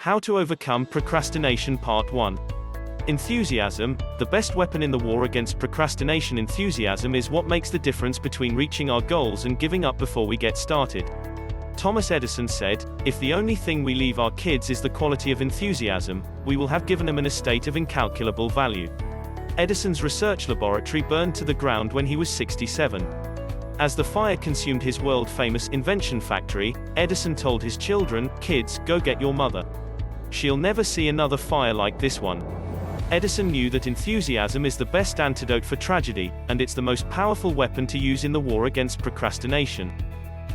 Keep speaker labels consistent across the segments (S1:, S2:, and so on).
S1: How to Overcome Procrastination Part 1. Enthusiasm, the best weapon in the war against procrastination. Enthusiasm is what makes the difference between reaching our goals and giving up before we get started. Thomas Edison said, "If the only thing we leave our kids is the quality of enthusiasm, we will have given them an estate of incalculable value." Edison's research laboratory burned to the ground when he was 67. As the fire consumed his world-famous invention factory, Edison told his children, "Kids, go get your mother. She'll never see another fire like this one." Edison knew that enthusiasm is the best antidote for tragedy, and it's the most powerful weapon to use in the war against procrastination.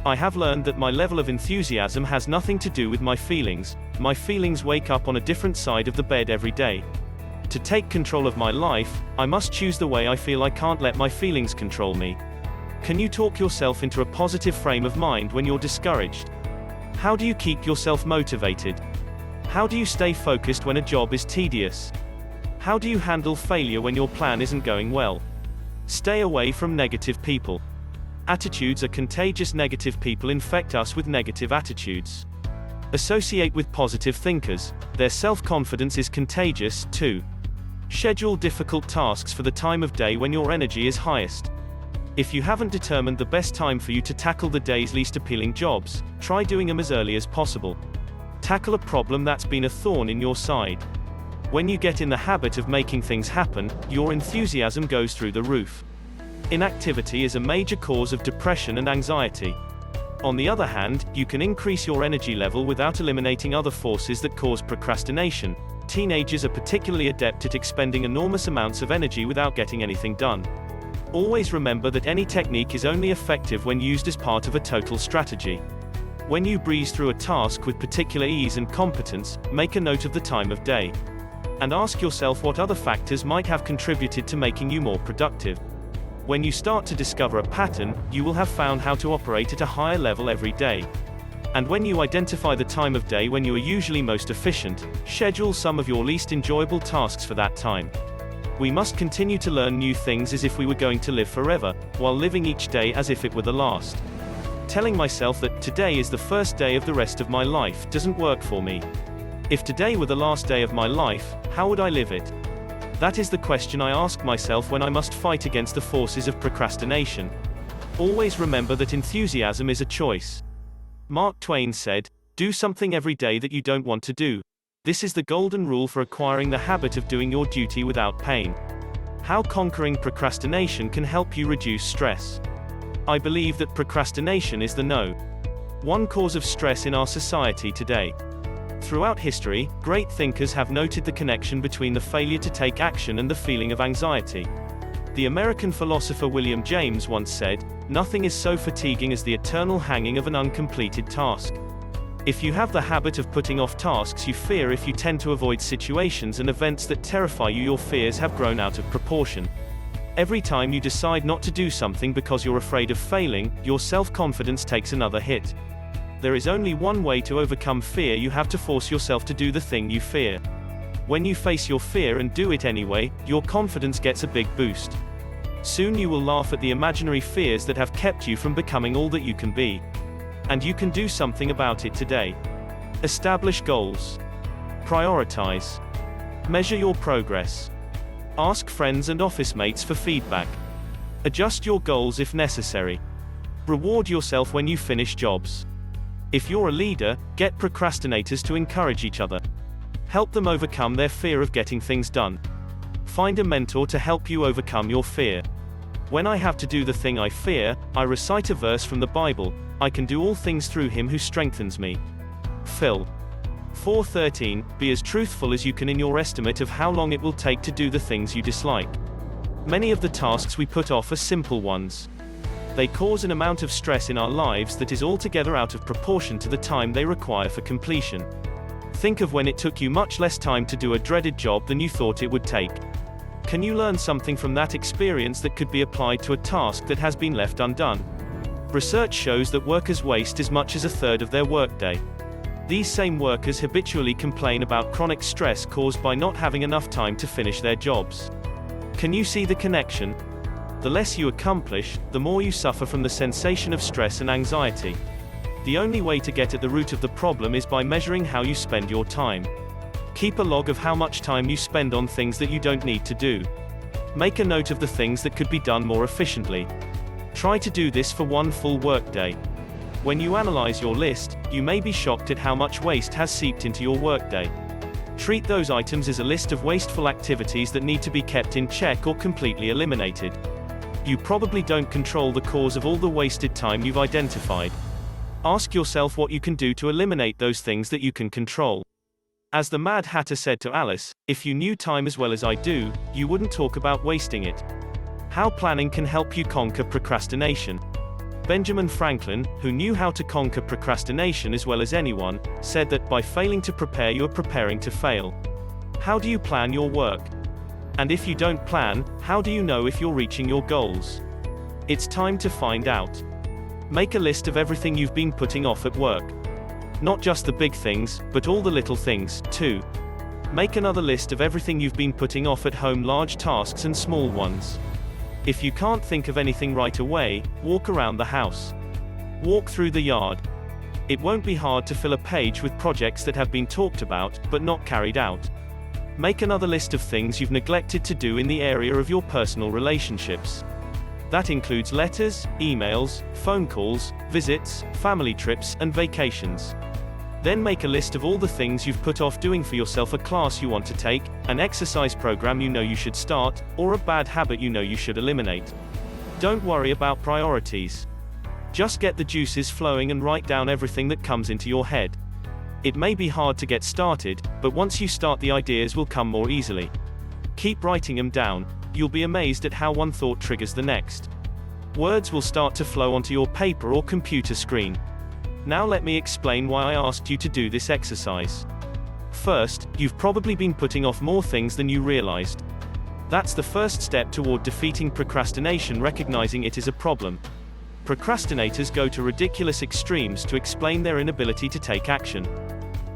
S1: "I have learned that my level of enthusiasm has nothing to do with my feelings. My feelings wake up on a different side of the bed every day. To take control of my life, I must choose the way I feel. I can't let my feelings control me." Can you talk yourself into a positive frame of mind when you're discouraged? How do you keep yourself motivated? How do you stay focused when a job is tedious? How do you handle failure when your plan isn't going well? Stay away from negative people. Attitudes are contagious. Negative people infect us with negative attitudes. Associate with positive thinkers. Their self-confidence is contagious, too. Schedule difficult tasks for the time of day when your energy is highest. If you haven't determined the best time for you to tackle the day's least appealing jobs, try doing them as early as possible. Tackle a problem that's been a thorn in your side. When you get in the habit of making things happen, your enthusiasm goes through the roof. Inactivity is a major cause of depression and anxiety. On the other hand, you can increase your energy level without eliminating other forces that cause procrastination. Teenagers are particularly adept at expending enormous amounts of energy without getting anything done. Always remember that any technique is only effective when used as part of a total strategy. When you breeze through a task with particular ease and competence, make a note of the time of day. And ask yourself what other factors might have contributed to making you more productive. When you start to discover a pattern, you will have found how to operate at a higher level every day. And when you identify the time of day when you are usually most efficient, schedule some of your least enjoyable tasks for that time. We must continue to learn new things as if we were going to live forever, while living each day as if it were the last. Telling myself that today is the first day of the rest of my life doesn't work for me. If today were the last day of my life, how would I live it? That is the question I ask myself when I must fight against the forces of procrastination. Always remember that enthusiasm is a choice. Mark Twain said, "Do something every day that you don't want to do. This is the golden rule for acquiring the habit of doing your duty without pain." How conquering procrastination can help you reduce stress. I believe that procrastination is the #1 cause of stress in our society today. Throughout history, great thinkers have noted the connection between the failure to take action and the feeling of anxiety. The American philosopher William James once said, "Nothing is so fatiguing as the eternal hanging of an uncompleted task." If you have the habit of putting off tasks you fear, if you tend to avoid situations and events that terrify you, your fears have grown out of proportion. Every time you decide not to do something because you're afraid of failing, your self-confidence takes another hit. There is only one way to overcome fear. You have to force yourself to do the thing you fear. When you face your fear and do it anyway, your confidence gets a big boost. Soon you will laugh at the imaginary fears that have kept you from becoming all that you can be. And you can do something about it today. Establish goals. Prioritize. Measure your progress. Ask friends and office mates for feedback. Adjust your goals if necessary. Reward yourself when you finish jobs. If you're a leader, get procrastinators to encourage each other. Help them overcome their fear of getting things done. Find a mentor to help you overcome your fear. When I have to do the thing I fear, I recite a verse from the Bible: "I can do all things through him who strengthens me." Phil. 4:13, be as truthful as you can in your estimate of how long it will take to do the things you dislike. Many of the tasks we put off are simple ones. They cause an amount of stress in our lives that is altogether out of proportion to the time they require for completion. Think of when it took you much less time to do a dreaded job than you thought it would take. Can you learn something from that experience that could be applied to a task that has been left undone? Research shows that workers waste as much as a third of their workday. These same workers habitually complain about chronic stress caused by not having enough time to finish their jobs. Can you see the connection? The less you accomplish, the more you suffer from the sensation of stress and anxiety. The only way to get at the root of the problem is by measuring how you spend your time. Keep a log of how much time you spend on things that you don't need to do. Make a note of the things that could be done more efficiently. Try to do this for one full workday. When you analyze your list, you may be shocked at how much waste has seeped into your workday. Treat those items as a list of wasteful activities that need to be kept in check or completely eliminated. You probably don't control the cause of all the wasted time you've identified. Ask yourself what you can do to eliminate those things that you can control. As the Mad Hatter said to Alice, "If you knew time as well as I do, you wouldn't talk about wasting it." How planning can help you conquer procrastination. Benjamin Franklin, who knew how to conquer procrastination as well as anyone, said that by failing to prepare you are preparing to fail. How do you plan your work? And if you don't plan, how do you know if you're reaching your goals? It's time to find out. Make a list of everything you've been putting off at work. Not just the big things, but all the little things, too. Make another list of everything you've been putting off at home, large tasks and small ones. If you can't think of anything right away, walk around the house. Walk through the yard. It won't be hard to fill a page with projects that have been talked about, but not carried out. Make another list of things you've neglected to do in the area of your personal relationships. That includes letters, emails, phone calls, visits, family trips, and vacations. Then make a list of all the things you've put off doing for yourself: a class you want to take, an exercise program you know you should start, or a bad habit you know you should eliminate. Don't worry about priorities. Just get the juices flowing and write down everything that comes into your head. It may be hard to get started, but once you start, the ideas will come more easily. Keep writing them down. You'll be amazed at how one thought triggers the next. Words will start to flow onto your paper or computer screen. Now let me explain why I asked you to do this exercise. First, you've probably been putting off more things than you realized. That's the first step toward defeating procrastination, recognizing it is a problem. Procrastinators go to ridiculous extremes to explain their inability to take action.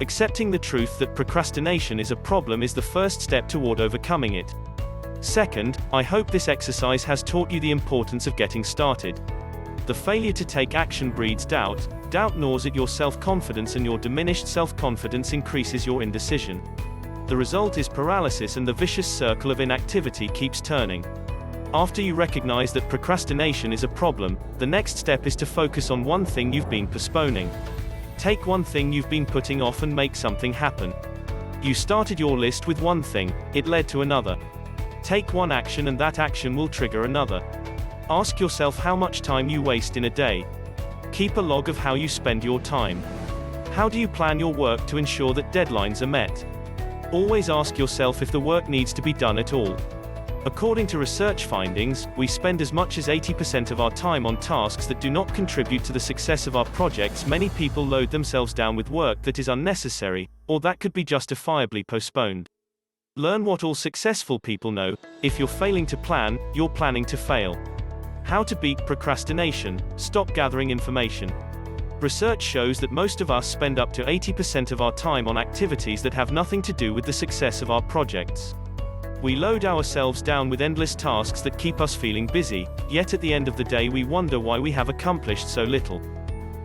S1: Accepting the truth that procrastination is a problem is the first step toward overcoming it. Second, I hope this exercise has taught you the importance of getting started. The failure to take action breeds doubt. Doubt gnaws at your self-confidence, and your diminished self-confidence increases your indecision. The result is paralysis, and the vicious circle of inactivity keeps turning. After you recognize that procrastination is a problem, the next step is to focus on one thing you've been postponing. Take one thing you've been putting off and make something happen. You started your list with one thing, it led to another. Take one action and that action will trigger another. Ask yourself how much time you waste in a day. Keep a log of how you spend your time. How do you plan your work to ensure that deadlines are met? Always ask yourself if the work needs to be done at all. According to research findings, we spend as much as 80% of our time on tasks that do not contribute to the success of our projects. Many people load themselves down with work that is unnecessary, or that could be justifiably postponed. Learn what all successful people know: if you're failing to plan, you're planning to fail. How to beat procrastination: stop gathering information. Research shows that most of us spend up to 80% of our time on activities that have nothing to do with the success of our projects. We load ourselves down with endless tasks that keep us feeling busy, yet at the end of the day we wonder why we have accomplished so little.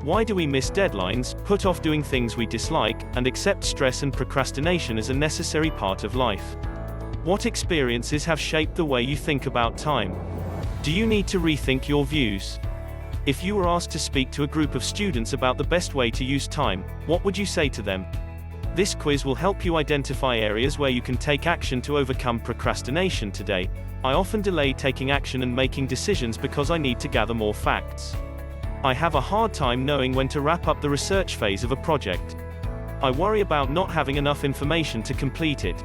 S1: Why do we miss deadlines, put off doing things we dislike, and accept stress and procrastination as a necessary part of life? What experiences have shaped the way you think about time? Do you need to rethink your views? If you were asked to speak to a group of students about the best way to use time, what would you say to them? This quiz will help you identify areas where you can take action to overcome procrastination today. I often delay taking action and making decisions because I need to gather more facts. I have a hard time knowing when to wrap up the research phase of a project. I worry about not having enough information to complete it.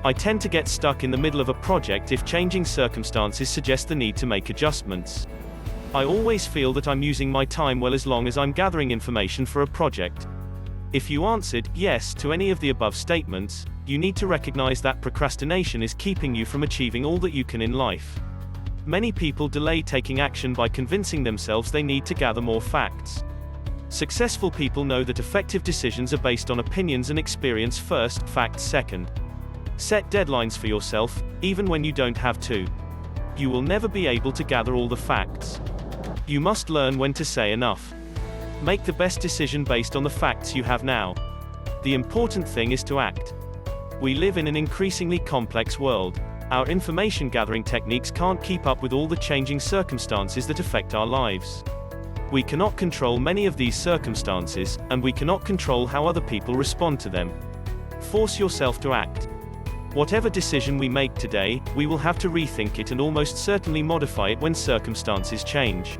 S1: I tend to get stuck in the middle of a project if changing circumstances suggest the need to make adjustments. I always feel that I'm using my time well as long as I'm gathering information for a project. If you answered yes to any of the above statements, you need to recognize that procrastination is keeping you from achieving all that you can in life. Many people delay taking action by convincing themselves they need to gather more facts. Successful people know that effective decisions are based on opinions and experience first, facts second. Set deadlines for yourself, even when you don't have to. You will never be able to gather all the facts. You must learn when to say enough. Make the best decision based on the facts you have now. The important thing is to act. We live in an increasingly complex world. Our information gathering techniques can't keep up with all the changing circumstances that affect our lives. We cannot control many of these circumstances, and we cannot control how other people respond to them. Force yourself to act. Whatever decision we make today, we will have to rethink it and almost certainly modify it when circumstances change.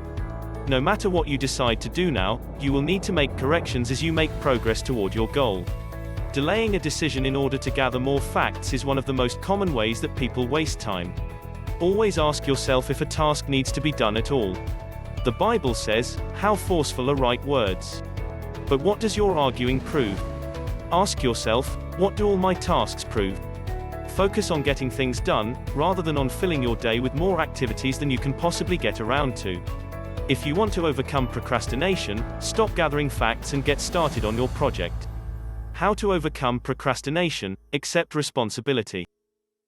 S1: No matter what you decide to do now, you will need to make corrections as you make progress toward your goal. Delaying a decision in order to gather more facts is one of the most common ways that people waste time. Always ask yourself if a task needs to be done at all. The Bible says, "How forceful are right words." But what does your arguing prove? Ask yourself, what do all my tasks prove? Focus on getting things done, rather than on filling your day with more activities than you can possibly get around to. If you want to overcome procrastination, stop gathering facts and get started on your project. How to overcome procrastination: accept responsibility.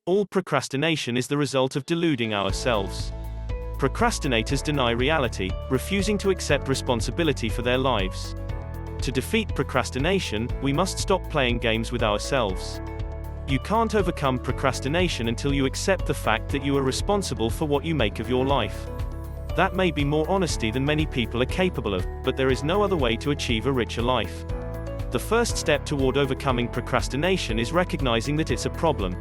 S1: All procrastination is the result of deluding ourselves. Procrastinators deny reality, refusing to accept responsibility for their lives. To defeat procrastination, we must stop playing games with ourselves. You can't overcome procrastination until you accept the fact that you are responsible for what you make of your life. That may be more honesty than many people are capable of, but there is no other way to achieve a richer life. The first step toward overcoming procrastination is recognizing that it's a problem.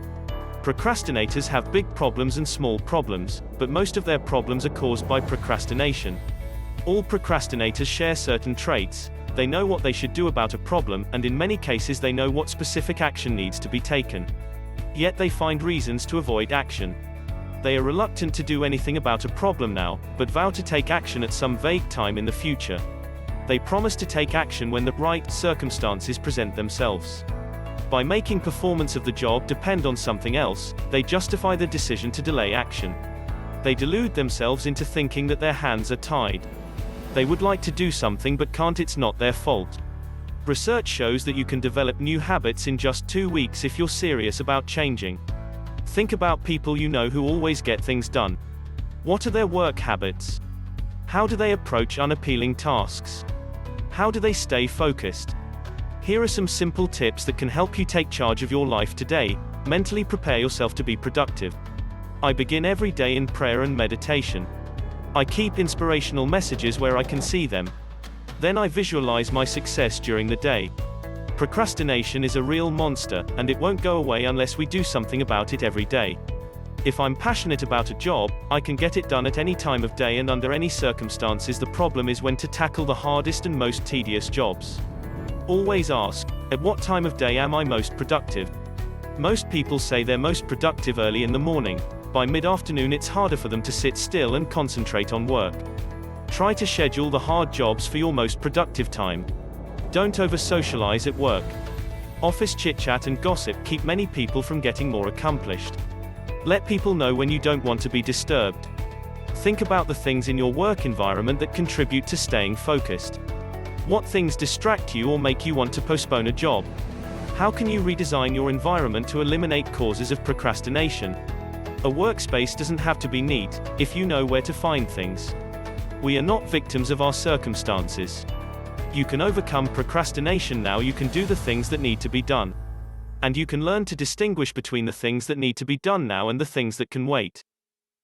S1: Procrastinators have big problems and small problems, but most of their problems are caused by procrastination. All procrastinators share certain traits. They know what they should do about a problem, and in many cases they know what specific action needs to be taken. Yet they find reasons to avoid action. They are reluctant to do anything about a problem now, but vow to take action at some vague time in the future. They promise to take action when the right circumstances present themselves. By making performance of the job depend on something else, they justify the decision to delay action. They delude themselves into thinking that their hands are tied. They would like to do something but can't. It's not their fault. Research shows that you can develop new habits in just 2 weeks if you're serious about changing. Think about people you know who always get things done. What are their work habits? How do they approach unappealing tasks? How do they stay focused? Here are some simple tips that can help you take charge of your life today. Mentally prepare yourself to be productive. I begin every day in prayer and meditation. I keep inspirational messages where I can see them. Then I visualize my success during the day. Procrastination is a real monster, and it won't go away unless we do something about it every day. If I'm passionate about a job, I can get it done at any time of day and under any circumstances. The problem is when to tackle the hardest and most tedious jobs. Always ask, at what time of day am I most productive? Most people say they're most productive early in the morning. By mid-afternoon it's harder for them to sit still and concentrate on work. Try to schedule the hard jobs for your most productive time. Don't over-socialize at work. Office chit-chat and gossip keep many people from getting more accomplished. Let people know when you don't want to be disturbed. Think about the things in your work environment that contribute to staying focused. What things distract you or make you want to postpone a job? How can you redesign your environment to eliminate causes of procrastination? A workspace doesn't have to be neat, if you know where to find things. We are not victims of our circumstances. You can overcome procrastination now. You can do the things that need to be done. And you can learn to distinguish between the things that need to be done now and the things that can wait.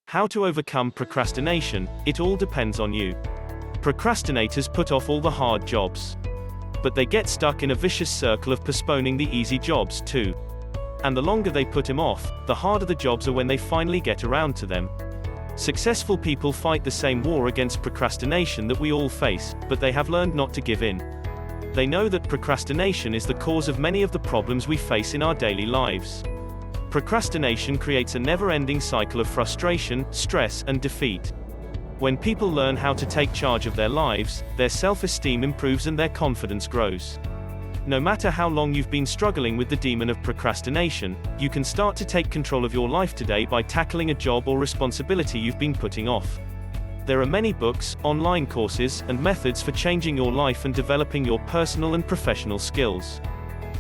S1: How to overcome procrastination: it all depends on you. Procrastinators put off all the hard jobs. But they get stuck in a vicious circle of postponing the easy jobs too. And the longer they put them off, the harder the jobs are when they finally get around to them. Successful people fight the same war against procrastination that we all face, but they have learned not to give in. They know that procrastination is the cause of many of the problems we face in our daily lives. Procrastination creates a never-ending cycle of frustration, stress, and defeat. When people learn how to take charge of their lives, their self-esteem improves and their confidence grows. No matter how long you've been struggling with the demon of procrastination, you can start to take control of your life today by tackling a job or responsibility you've been putting off. There are many books, online courses, and methods for changing your life and developing your personal and professional skills.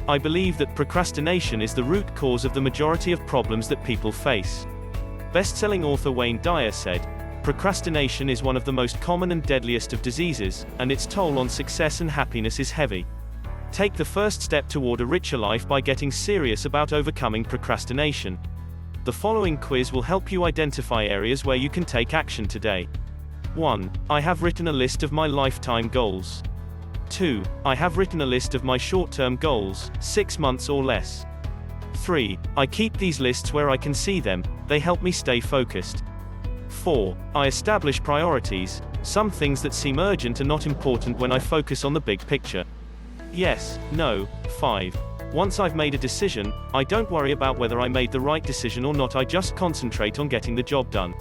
S1: I believe that procrastination is the root cause of the majority of problems that people face. Best-selling author Wayne Dyer said, Procrastination is one of the most common and deadliest of diseases, and its toll on success and happiness is heavy. Take the first step toward a richer life by getting serious about overcoming procrastination. The following quiz will help you identify areas where you can take action today. 1. I have written a list of my lifetime goals. 2. I have written a list of my short-term goals, 6 months or less. 3. I keep these lists where I can see them, they help me stay focused. 4. I establish priorities, some things that seem urgent are not important when I focus on the big picture. Yes, no. 5. Once I've made a decision, I don't worry about whether I made the right decision or not, I just concentrate on getting the job done.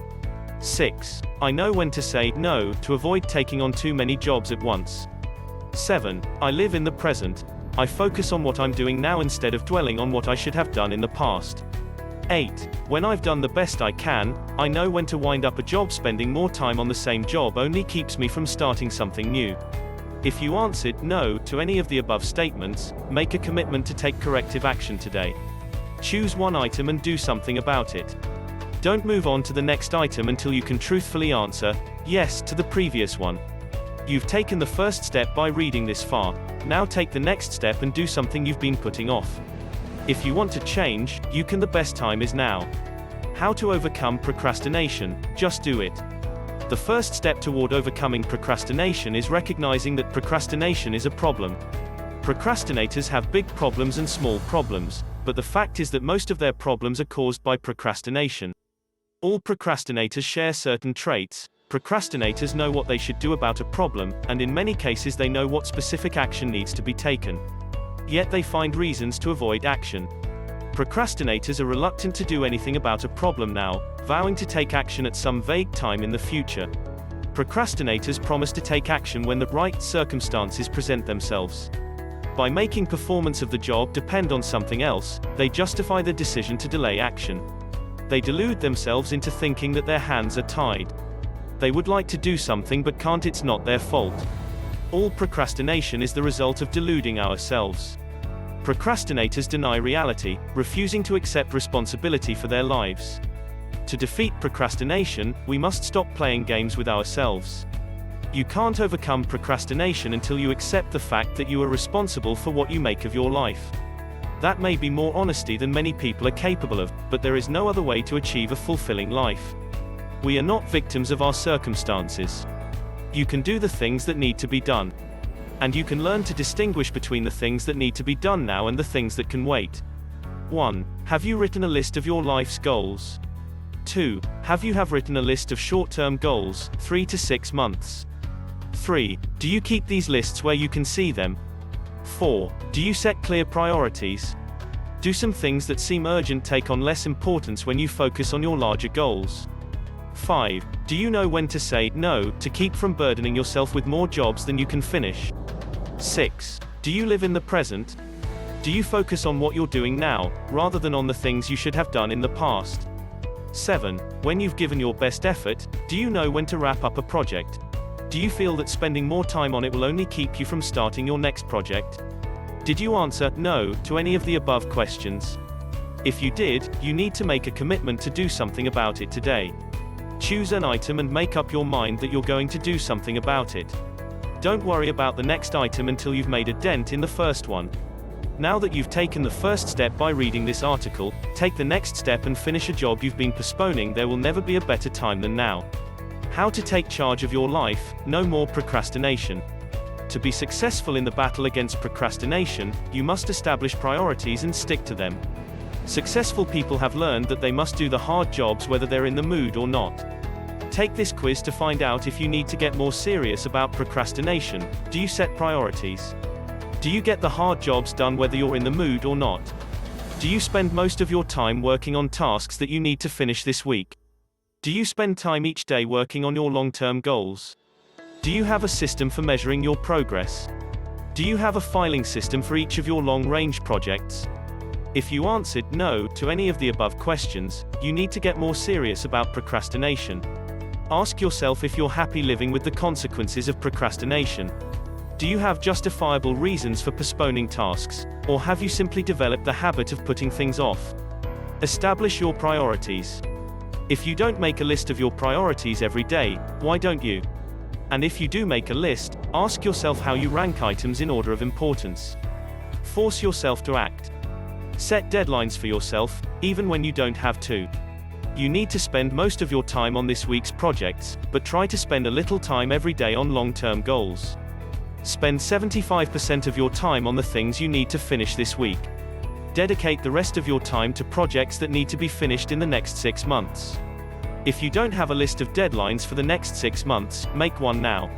S1: 6. I know when to say no to avoid taking on too many jobs at once. 7. I live in the present. I focus on what I'm doing now instead of dwelling on what I should have done in the past. 8. When I've done the best I can, I know when to wind up a job. Spending more time on the same job only keeps me from starting something new. If you answered no to any of the above statements, make a commitment to take corrective action today. Choose one item and do something about it. Don't move on to the next item until you can truthfully answer yes to the previous one. You've taken the first step by reading this far. Now take the next step and do something you've been putting off. If you want to change, you can. The best time is now. How to overcome procrastination? Just do it. The first step toward overcoming procrastination is recognizing that procrastination is a problem. Procrastinators have big problems and small problems, but the fact is that most of their problems are caused by procrastination. All procrastinators share certain traits. Procrastinators know what they should do about a problem, and in many cases they know what specific action needs to be taken. Yet they find reasons to avoid action. Procrastinators are reluctant to do anything about a problem now, vowing to take action at some vague time in the future. Procrastinators promise to take action when the right circumstances present themselves. By making performance of the job depend on something else, they justify the decision to delay action. They delude themselves into thinking that their hands are tied. They would like to do something but can't. It's not their fault. All procrastination is the result of deluding ourselves. Procrastinators deny reality, refusing to accept responsibility for their lives. To defeat procrastination, we must stop playing games with ourselves. You can't overcome procrastination until you accept the fact that you are responsible for what you make of your life. That may be more honesty than many people are capable of, but there is no other way to achieve a fulfilling life. We are not victims of our circumstances. You can do the things that need to be done. And you can learn to distinguish between the things that need to be done now and the things that can wait. 1. Have you written a list of your life's goals? 2. Have you written a list of short-term goals, 3 to 6 months? 3. Do you keep these lists where you can see them? 4. Do you set clear priorities? Do some things that seem urgent take on less importance when you focus on your larger goals? 5. Do you know when to say no to keep from burdening yourself with more jobs than you can finish? 6. Do you live in the present? Do you focus on what you're doing now, rather than on the things you should have done in the past? 7. When you've given your best effort, do you know when to wrap up a project? Do you feel that spending more time on it will only keep you from starting your next project? Did you answer no to any of the above questions? If you did, you need to make a commitment to do something about it today. Choose an item and make up your mind that you're going to do something about it. Don't worry about the next item until you've made a dent in the first one. Now that you've taken the first step by reading this article, take the next step and finish a job you've been postponing. There will never be a better time than now. How to take charge of your life, no more procrastination. To be successful in the battle against procrastination, you must establish priorities and stick to them. Successful people have learned that they must do the hard jobs whether they're in the mood or not. Take this quiz to find out if you need to get more serious about procrastination. Do you set priorities? Do you get the hard jobs done whether you're in the mood or not? Do you spend most of your time working on tasks that you need to finish this week? Do you spend time each day working on your long-term goals? Do you have a system for measuring your progress? Do you have a filing system for each of your long-range projects? If you answered no to any of the above questions, you need to get more serious about procrastination. Ask yourself if you're happy living with the consequences of procrastination. Do you have justifiable reasons for postponing tasks, or have you simply developed the habit of putting things off? Establish your priorities. If you don't make a list of your priorities every day, why don't you? And if you do make a list, ask yourself how you rank items in order of importance. Force yourself to act. Set deadlines for yourself, even when you don't have to. You need to spend most of your time on this week's projects, but try to spend a little time every day on long-term goals. Spend 75% of your time on the things you need to finish this week. Dedicate the rest of your time to projects that need to be finished in the next 6 months. If you don't have a list of deadlines for the next 6 months, make one now.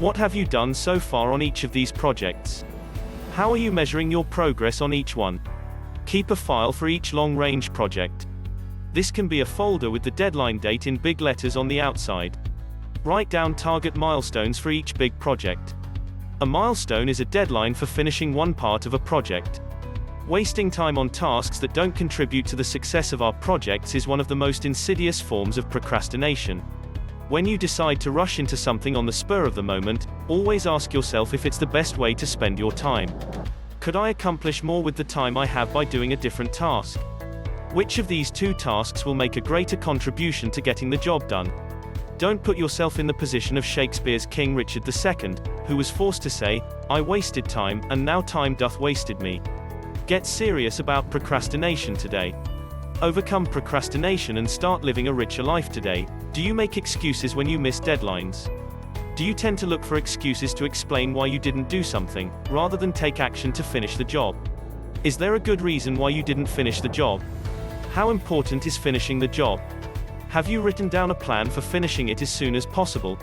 S1: What have you done so far on each of these projects? How are you measuring your progress on each one? Keep a file for each long-range project. This can be a folder with the deadline date in big letters on the outside. Write down target milestones for each big project. A milestone is a deadline for finishing one part of a project. Wasting time on tasks that don't contribute to the success of our projects is one of the most insidious forms of procrastination. When you decide to rush into something on the spur of the moment, always ask yourself if it's the best way to spend your time. Could I accomplish more with the time I have by doing a different task? Which of these two tasks will make a greater contribution to getting the job done? Don't put yourself in the position of Shakespeare's King Richard II, who was forced to say, "I wasted time, and now time doth wasted me." Get serious about procrastination today. Overcome procrastination and start living a richer life today. Do you make excuses when you miss deadlines? Do you tend to look for excuses to explain why you didn't do something, rather than take action to finish the job? Is there a good reason why you didn't finish the job? How important is finishing the job? Have you written down a plan for finishing it as soon as possible?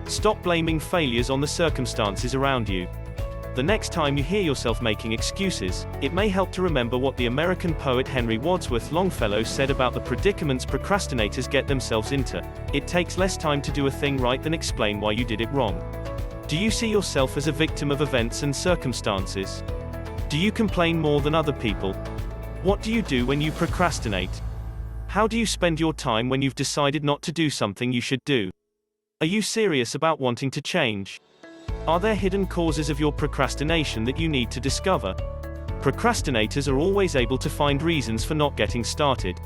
S1: Stop blaming failures on the circumstances around you. The next time you hear yourself making excuses, it may help to remember what the American poet Henry Wadsworth Longfellow said about the predicaments procrastinators get themselves into. It takes less time to do a thing right than explain why you did it wrong. Do you see yourself as a victim of events and circumstances? Do you complain more than other people? What do you do when you procrastinate? How do you spend your time when you've decided not to do something you should do? Are you serious about wanting to change? Are there hidden causes of your procrastination that you need to discover? Procrastinators are always able to find reasons for not getting started.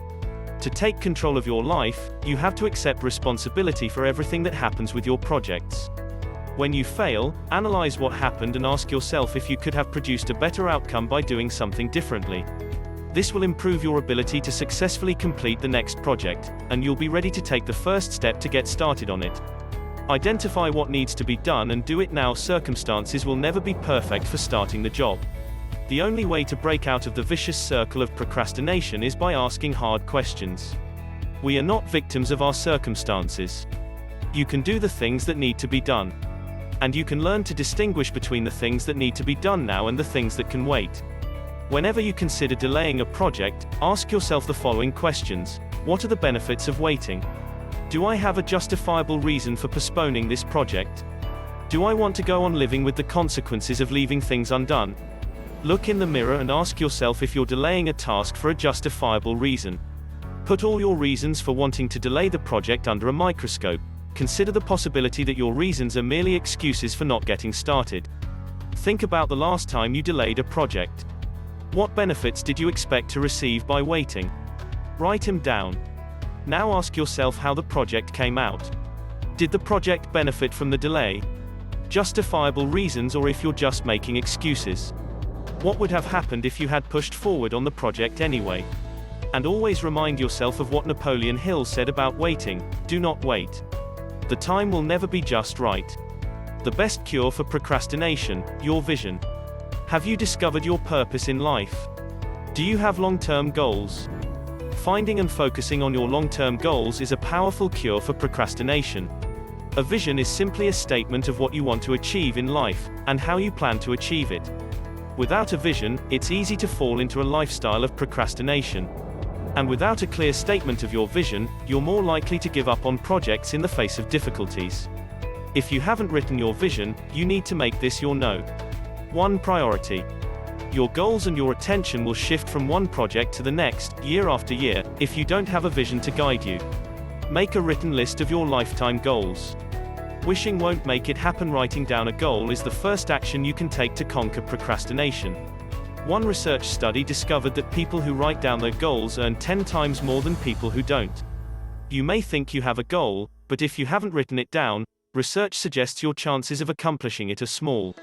S1: To take control of your life, you have to accept responsibility for everything that happens with your projects. When you fail, analyze what happened and ask yourself if you could have produced a better outcome by doing something differently. This will improve your ability to successfully complete the next project, and you'll be ready to take the first step to get started on it. Identify what needs to be done and do it now. Circumstances will never be perfect for starting the job. The only way to break out of the vicious circle of procrastination is by asking hard questions. We are not victims of our circumstances. You can do the things that need to be done. And you can learn to distinguish between the things that need to be done now and the things that can wait. Whenever you consider delaying a project, ask yourself the following questions. What are the benefits of waiting? Do I have a justifiable reason for postponing this project? Do I want to go on living with the consequences of leaving things undone? Look in the mirror and ask yourself if you're delaying a task for a justifiable reason. Put all your reasons for wanting to delay the project under a microscope. Consider the possibility that your reasons are merely excuses for not getting started. Think about the last time you delayed a project. What benefits did you expect to receive by waiting? Write them down. Now ask yourself how the project came out. Did the project benefit from the delay? Justifiable reasons, or if you're just making excuses? What would have happened if you had pushed forward on the project anyway? And always remind yourself of what Napoleon Hill said about waiting: do not wait. The time will never be just right. The best cure for procrastination: your vision. Have you discovered your purpose in life? Do you have long-term goals? Finding and focusing on your long-term goals is a powerful cure for procrastination. A vision is simply a statement of what you want to achieve in life, and how you plan to achieve it. Without a vision, it's easy to fall into a lifestyle of procrastination. And without a clear statement of your vision, you're more likely to give up on projects in the face of difficulties. If you haven't written your vision, you need to make this your #1 priority. Your goals and your attention will shift from one project to the next, year after year, if you don't have a vision to guide you. Make a written list of your lifetime goals. Wishing won't make it happen. Writing down a goal is the first action you can take to conquer procrastination. One research study discovered that people who write down their goals earn 10 times more than people who don't. You may think you have a goal, but if you haven't written it down, research suggests your chances of accomplishing it are small.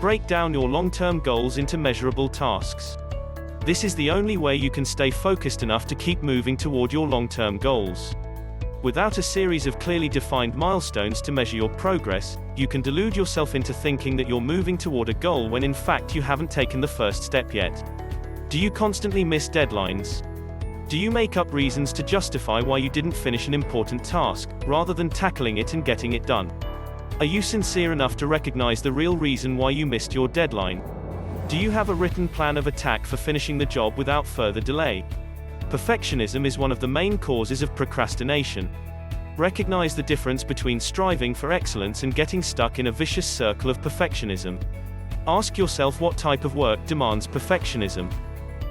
S1: Break down your long-term goals into measurable tasks. This is the only way you can stay focused enough to keep moving toward your long-term goals. Without a series of clearly defined milestones to measure your progress, you can delude yourself into thinking that you're moving toward a goal when in fact you haven't taken the first step yet. Do you constantly miss deadlines? Do you make up reasons to justify why you didn't finish an important task, rather than tackling it and getting it done? Are you sincere enough to recognize the real reason why you missed your deadline? Do you have a written plan of attack for finishing the job without further delay? Perfectionism is one of the main causes of procrastination. Recognize the difference between striving for excellence and getting stuck in a vicious circle of perfectionism. Ask yourself what type of work demands perfectionism.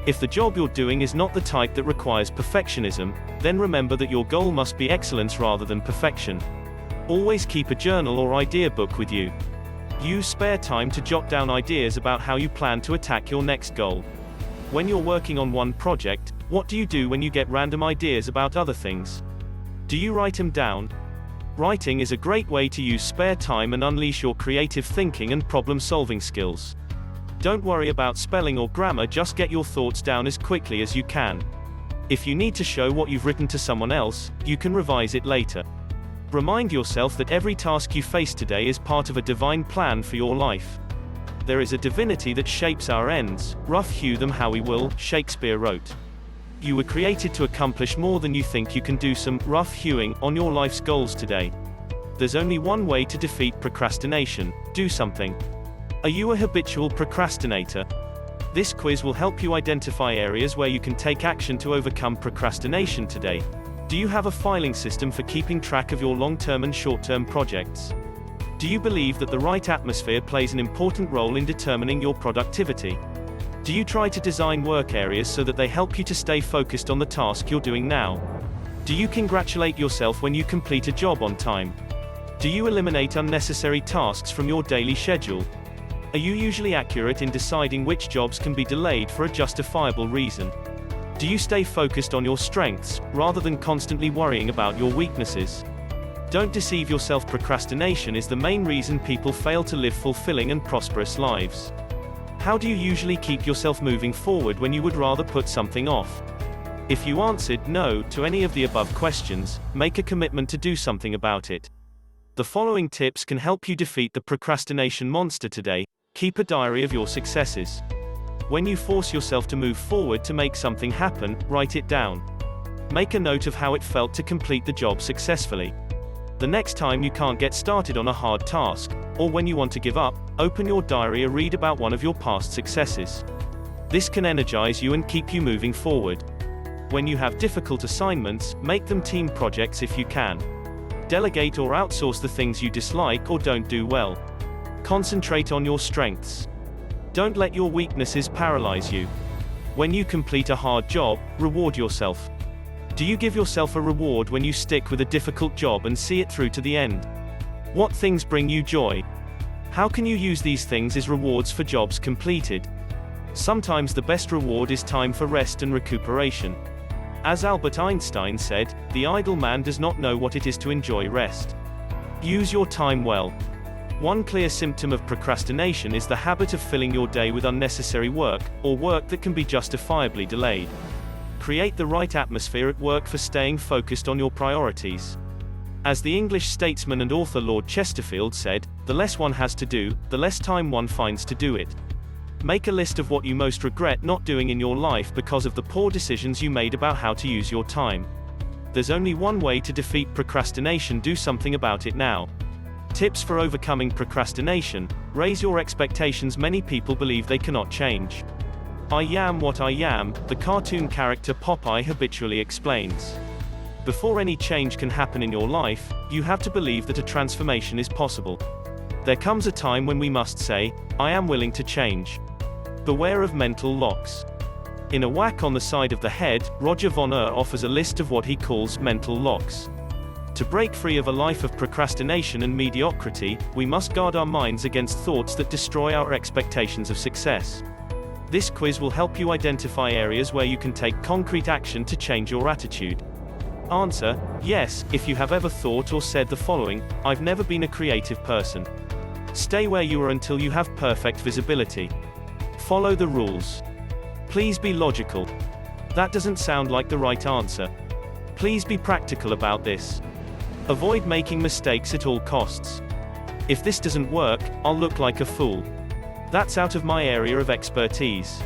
S1: If the job you're doing is not the type that requires perfectionism, then remember that your goal must be excellence rather than perfection. Always keep a journal or idea book with you. Use spare time to jot down ideas about how you plan to attack your next goal. When you're working on one project, what do you do when you get random ideas about other things? Do you write them down? Writing is a great way to use spare time and unleash your creative thinking and problem-solving skills. Don't worry about spelling or grammar, just get your thoughts down as quickly as you can. If you need to show what you've written to someone else, you can revise it later. Remind yourself that every task you face today is part of a divine plan for your life. There is a divinity that shapes our ends, rough hew them how we will, Shakespeare wrote. You were created to accomplish more than you think you can do. Some rough hewing on your life's goals today. There's only one way to defeat procrastination: do something. Are you a habitual procrastinator? This quiz will help you identify areas where you can take action to overcome procrastination today. Do you have a filing system for keeping track of your long-term and short-term projects? Do you believe that the right atmosphere plays an important role in determining your productivity? Do you try to design work areas so that they help you to stay focused on the task you're doing now? Do you congratulate yourself when you complete a job on time? Do you eliminate unnecessary tasks from your daily schedule? Are you usually accurate in deciding which jobs can be delayed for a justifiable reason? Do you stay focused on your strengths, rather than constantly worrying about your weaknesses? Don't deceive yourself. Procrastination is the main reason people fail to live fulfilling and prosperous lives. How do you usually keep yourself moving forward when you would rather put something off? If you answered no to any of the above questions, make a commitment to do something about it. The following tips can help you defeat the procrastination monster today. Keep a diary of your successes. When you force yourself to move forward to make something happen, write it down. Make a note of how it felt to complete the job successfully. The next time you can't get started on a hard task, or when you want to give up, open your diary and read about one of your past successes. This can energize you and keep you moving forward. When you have difficult assignments, make them team projects if you can. Delegate or outsource the things you dislike or don't do well. Concentrate on your strengths. Don't let your weaknesses paralyze you. When you complete a hard job, reward yourself. Do you give yourself a reward when you stick with a difficult job and see it through to the end? What things bring you joy? How can you use these things as rewards for jobs completed? Sometimes the best reward is time for rest and recuperation. As Albert Einstein said, the idle man does not know what it is to enjoy rest. Use your time well. One clear symptom of procrastination is the habit of filling your day with unnecessary work, or work that can be justifiably delayed. Create the right atmosphere at work for staying focused on your priorities. As the English statesman and author Lord Chesterfield said, the less one has to do, the less time one finds to do it. Make a list of what you most regret not doing in your life because of the poor decisions you made about how to use your time. There's only one way to defeat procrastination: do something about it now. Tips for overcoming procrastination: raise your expectations. Many people believe they cannot change. I am what I am, the cartoon character Popeye habitually explains. Before any change can happen in your life, you have to believe that a transformation is possible. There comes a time when we must say, I am willing to change. Beware of mental locks. In A Whack on the Side of the Head, Roger Von offers a list of what he calls mental locks. To break free of a life of procrastination and mediocrity, we must guard our minds against thoughts that destroy our expectations of success. This quiz will help you identify areas where you can take concrete action to change your attitude. Answer: yes, if you have ever thought or said the following: I've never been a creative person. Stay where you are until you have perfect visibility. Follow the rules. Please be logical. That doesn't sound like the right answer. Please be practical about this. Avoid making mistakes at all costs. If this doesn't work, I'll look like a fool. That's out of my area of expertise.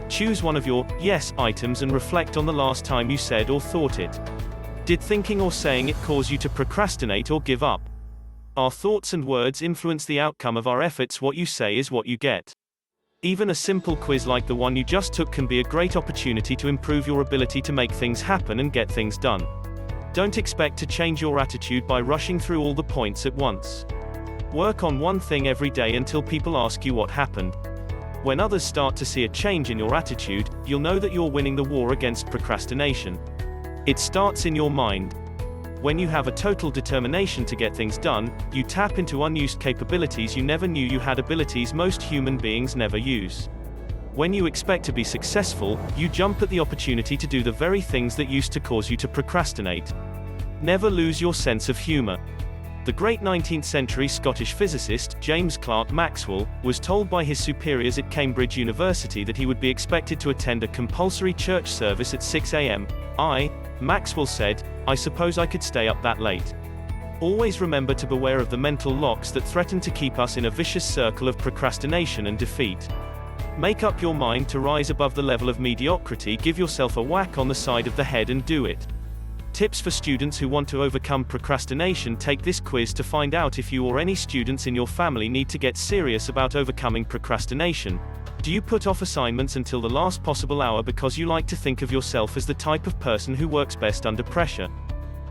S1: Choose one of your yes items and reflect on the last time you said or thought it. Did thinking or saying it cause you to procrastinate or give up? Our thoughts and words influence the outcome of our efforts. What you say is what you get. Even a simple quiz like the one you just took can be a great opportunity to improve your ability to make things happen and get things done. Don't expect to change your attitude by rushing through all the points at once. Work on one thing every day until people ask you what happened. When others start to see a change in your attitude, you'll know that you're winning the war against procrastination. It starts in your mind. When you have a total determination to get things done, you tap into unused capabilities you never knew you had, abilities most human beings never use. When you expect to be successful, you jump at the opportunity to do the very things that used to cause you to procrastinate. Never lose your sense of humor. The great 19th century Scottish physicist, James Clerk Maxwell, was told by his superiors at Cambridge University that he would be expected to attend a compulsory church service at 6 a.m. Maxwell said, "I suppose I could stay up that late." Always remember to beware of the mental locks that threaten to keep us in a vicious circle of procrastination and defeat. Make up your mind to rise above the level of mediocrity. Give yourself a whack on the side of the head and do it. Tips for students who want to overcome procrastination: take this quiz to find out if you or any students in your family need to get serious about overcoming procrastination. Do you put off assignments until the last possible hour because you like to think of yourself as the type of person who works best under pressure?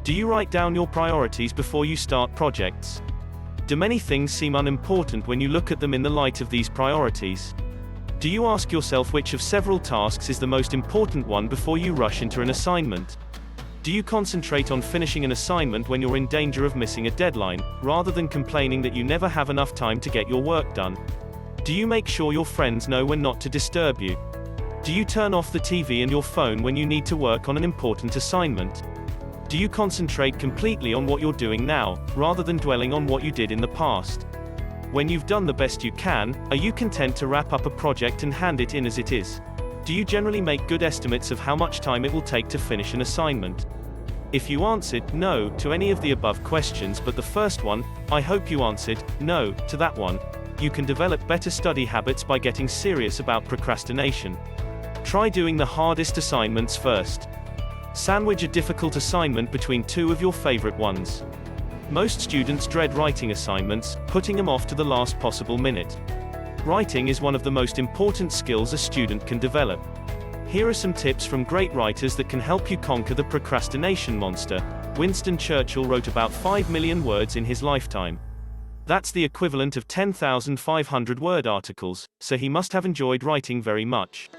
S1: Do you write down your priorities before you start projects? Do many things seem unimportant when you look at them in the light of these priorities? Do you ask yourself which of several tasks is the most important one before you rush into an assignment? Do you concentrate on finishing an assignment when you're in danger of missing a deadline, rather than complaining that you never have enough time to get your work done? Do you make sure your friends know when not to disturb you? Do you turn off the TV and your phone when you need to work on an important assignment? Do you concentrate completely on what you're doing now, rather than dwelling on what you did in the past? When you've done the best you can, are you content to wrap up a project and hand it in as it is? Do you generally make good estimates of how much time it will take to finish an assignment? If you answered no to any of the above questions but the first one, I hope you answered no to that one. You can develop better study habits by getting serious about procrastination. Try doing the hardest assignments first. Sandwich a difficult assignment between two of your favorite ones. Most students dread writing assignments, putting them off to the last possible minute. Writing is one of the most important skills a student can develop. Here are some tips from great writers that can help you conquer the procrastination monster. Winston Churchill wrote about 5 million words in his lifetime. That's the equivalent of 10,500 word articles, so he must have enjoyed writing very much.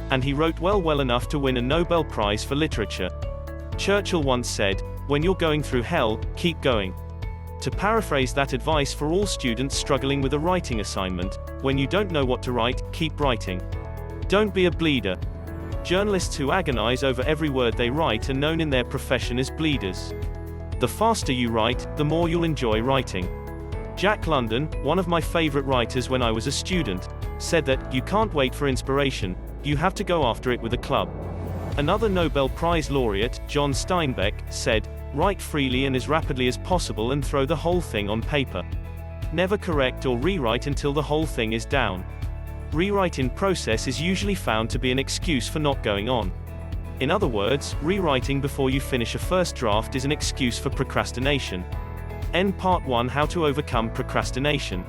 S1: And he wrote well enough to win a Nobel Prize for Literature. Churchill once said, "When you're going through hell, keep going." To paraphrase that advice for all students struggling with a writing assignment: when you don't know what to write, keep writing. Don't be a bleeder. Journalists who agonize over every word they write are known in their profession as bleeders. The faster you write, the more you'll enjoy writing. Jack London, one of my favorite writers when I was a student, said that, "You can't wait for inspiration, you have to go after it with a club." Another Nobel Prize laureate, John Steinbeck, said, "Write freely and as rapidly as possible and throw the whole thing on paper. Never correct or rewrite until the whole thing is down." Rewrite in process is usually found to be an excuse for not going on. In other words, rewriting before you finish a first draft is an excuse for procrastination. End Part 1: How to Overcome Procrastination.